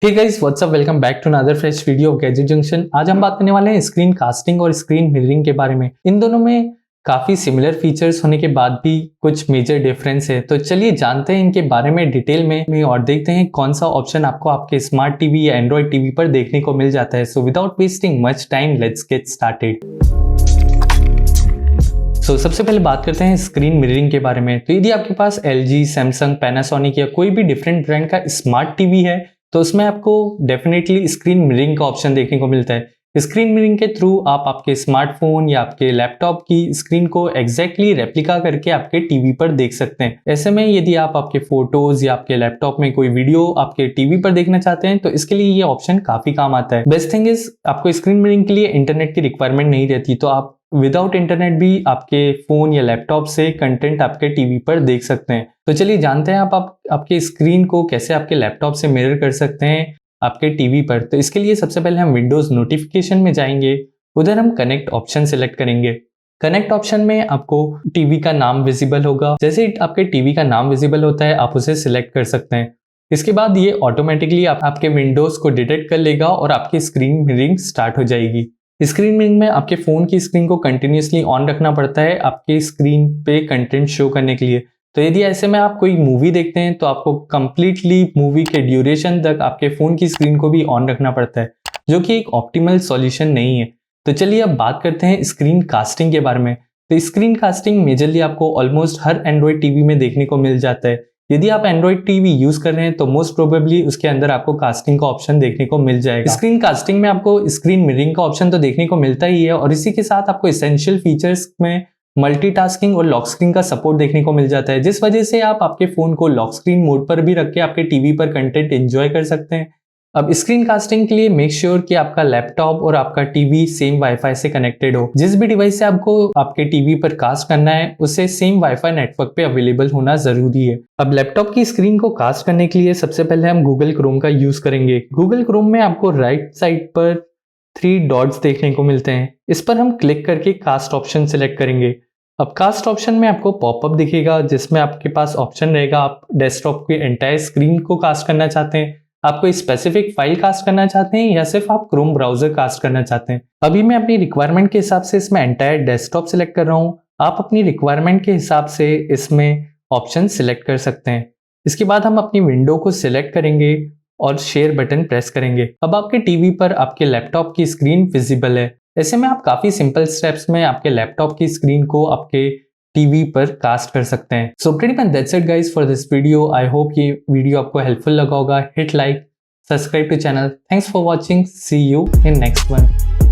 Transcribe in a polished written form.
Hey guys what's up, welcome back to another fresh video of gadget junction. आज हम बात करने वाले हैं स्क्रीन कास्टिंग और स्क्रीन मिररिंग के बारे में। इन दोनों में काफी सिमिलर फीचर्स होने के बाद भी कुछ मेजर डिफरेंस है, तो चलिए जानते हैं इनके बारे में डिटेल में और देखते हैं कौन सा ऑप्शन आपको आपके स्मार्ट टीवी या एंड्रॉइड टीवी पर देखने को मिल जाता है। So without wasting much time, let's get started. सबसे पहले बात करते हैं स्क्रीन मिररिंग के बारे में। तो यदि आपके पास LG, सैमसंग, पैनासोनिक या कोई भी डिफरेंट ब्रांड का स्मार्ट टीवी है तो उसमें आपको डेफिनेटली स्क्रीन मिररिंग का ऑप्शन देखने को मिलता है। स्क्रीन मिररिंग के थ्रू आप आपके स्मार्टफोन या आपके लैपटॉप की स्क्रीन को एग्जैक्टली रेप्लिका करके आपके टीवी पर देख सकते हैं। ऐसे में यदि आप आपके फोटोज या आपके लैपटॉप में कोई वीडियो आपके टीवी पर देखना चाहते हैं तो इसके लिए ये ऑप्शन काफी काम आता है। बेस्ट थिंग इज आपको स्क्रीन मिररिंग के लिए इंटरनेट की रिक्वायरमेंट नहीं रहती, तो आप विदाउट इंटरनेट भी आपके फोन या लैपटॉप से कंटेंट आपके टीवी पर देख सकते हैं। तो चलिए जानते हैं आप आपके स्क्रीन को कैसे आपके लैपटॉप से मिरर कर सकते हैं आपके टीवी पर। तो इसके लिए सबसे पहले हम विंडोज नोटिफिकेशन में जाएंगे, उधर हम कनेक्ट ऑप्शन सिलेक्ट करेंगे। कनेक्ट ऑप्शन में आपको टीवी का नाम विजिबल होगा। जैसे आपके टीवी का नाम विजिबल होता है आप उसे सिलेक्ट कर सकते हैं। इसके बाद ये ऑटोमेटिकली आपके विंडोज को डिटेक्ट कर लेगा और आपकी स्क्रीन मिररिंग स्टार्ट हो जाएगी। स्क्रीन मिररिंग में आपके फोन की स्क्रीन को कंटिन्यूसली ऑन रखना पड़ता है आपके स्क्रीन पे कंटेंट शो करने के लिए। तो यदि ऐसे में आप कोई मूवी देखते हैं तो आपको कंप्लीटली मूवी के ड्यूरेशन तक आपके फोन की स्क्रीन को भी ऑन रखना पड़ता है, जो कि एक ऑप्टिमल सॉल्यूशन नहीं है। तो चलिए अब बात करते हैं स्क्रीन कास्टिंग के बारे में। तो स्क्रीन कास्टिंग मेजरली आपको ऑलमोस्ट हर एंड्रॉइड टीवी में देखने को मिल जाता है। यदि आप एंड्रॉइड टीवी यूज कर रहे हैं तो मोस्ट प्रोबेबली उसके अंदर आपको कास्टिंग का ऑप्शन देखने को मिल जाएगा। स्क्रीन कास्टिंग में आपको स्क्रीन मिररिंग का ऑप्शन तो देखने को मिलता ही है, और इसी के साथ आपको एसेंशियल फीचर्स में मल्टीटास्किंग और लॉक स्क्रीन का सपोर्ट देखने को मिल जाता है, जिस वजह से आप आपके फोन को लॉक स्क्रीन मोड पर भी रख के आपके टीवी पर कंटेंट एंजॉय कर सकते हैं। अब स्क्रीन कास्टिंग के लिए मेक श्योर कि आपका लैपटॉप और आपका टीवी सेम वाईफाई से कनेक्टेड हो। जिस भी डिवाइस से आपको आपके टीवी पर कास्ट करना है उसे सेम वाईफाई नेटवर्क पे अवेलेबल होना जरूरी है। अब लैपटॉप की स्क्रीन को कास्ट करने के लिए सबसे पहले हम गूगल क्रोम का यूज करेंगे। गूगल क्रोम में आपको राइट साइड पर 3 डॉट्स देखने को मिलते हैं। इस पर हम क्लिक करके कास्ट ऑप्शन सिलेक्ट करेंगे। अब कास्ट ऑप्शन में आपको पॉपअप दिखेगा जिसमें आपके पास ऑप्शन रहेगा, आप डेस्कटॉप के एंटायर स्क्रीन को कास्ट करना चाहते हैं, आपको स्पेसिफिक फाइल कास्ट करना चाहते हैं, या सिर्फ आप क्रोम ब्राउजर कास्ट करना चाहते हैं। अभी मैं अपनी रिक्वायरमेंट के हिसाब से इसमें एंटायर डेस्कटॉप सिलेक्ट कर रहा हूं। आप अपनी रिक्वायरमेंट के हिसाब से इसमें ऑप्शन सिलेक्ट कर सकते हैं। इसके बाद हम अपनी विंडो को सिलेक्ट करेंगे और शेयर बटन प्रेस करेंगे। अब आपके टीवी पर आपके लैपटॉप की स्क्रीन विजिबल है। ऐसे में आप काफी सिंपल स्टेप्स में आपके लैपटॉप की स्क्रीन को आपके टीवी पर कास्ट कर सकते हैं। So pretty much that's it guys for this video. I hope ये वीडियो आपको हेल्पफुल लगा होगा। Hit like, subscribe to channel. Thanks for watching. See you in next one.